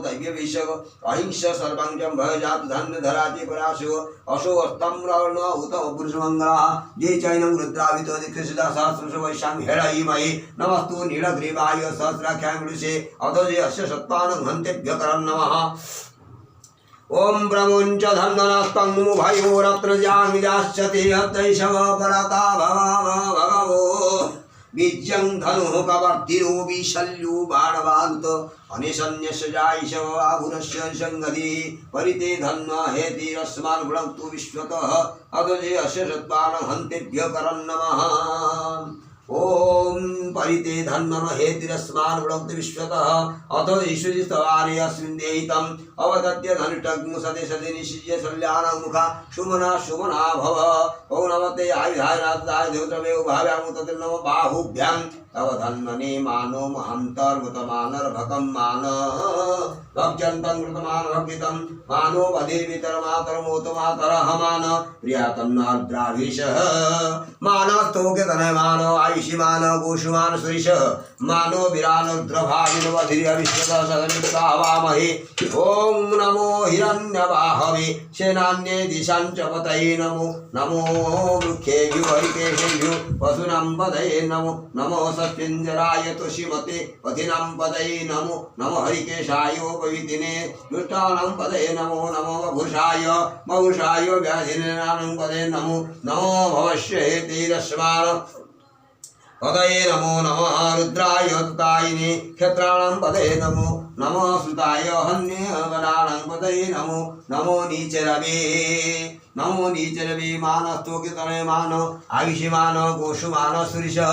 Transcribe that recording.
दैव्यविषक अहिंस सर्वंचम भयजात धन्य धराति पराशो अशो अस्तम रण उत पुरुषमंगला जे चैनं रुद्रावितो दिक्षिता सहस्रश वैशाम हेळयिमहि नमस्तु नीलग्रीवाय सहस्राख्यां विदुषे अतो जे अस्य सत्त्वानं हन्तेभ्य करं नमः। ओम ब्रह्मंच धन्वनस्तंगु भयोरत्रजामिदाश्चते अत्रैषव परता भगवो बीजं धनुः कवर्तिरो विशल्यो बाणवान्त अनिशन्यस्य जायिषव आहुरस्य संगति परिते धन्व हेतिरस्मान् भुक्तु विश्वतः अदजे अस्य सत्त्वान् हन्तेभ्य करं नमः। ओम परिते धन्म हेतिरस्मान् भुक्तु विश्वतः अतो ईश्वरिस्तवारे अस्मिन् देहितम् अवदत्य धनुष्टग्मु सदे सदे निशिज्य शल्यानमुखा शुमना शुमना भव पौनमते आयुधाय नाथाय देवत्रमेव भाव्यामु तत्र नमो बाहुभ्यां तव धन्मने मानो महन्तर्मुतमानर्भकं मान भक्त्यन्तं कृतमान भक्तितं मानो बधिर्वितरमातरमोतमातरः मान प्रियातं नार्द्राभिषः मानस्तोकेतनय मानो आयुषि मानो गोषुमान सुरिषः मानो विरानरुद्रभाविनो बधिर्यविश्वतः सदनित्वाहवामहे। ओम नमो हिरण्यवाहवे सेनान्ये दिशांच पतये नमो नमो वृक्षेभ्यो हरिकेशेभ्यो पशूनां पतये नमो नमो सस्यञ्जराय तुषिमते पथिनां पतये नमो नमो हरिकेशायोपवीतिने दुष्टानां पतये नमो नमो वभुषाय व्याधिनां पतये नमो नमो भवस्य हेतिरस्मान् पतये नमो नमः रुद्राय तुतायिने क्षत्राणां पतये नमो नमो सुताय हन्यवनानां पतये नमो नमो नीचरवे मानस्तोकेतनय मानो आयुषि मानो गोषु मानो सुरिषः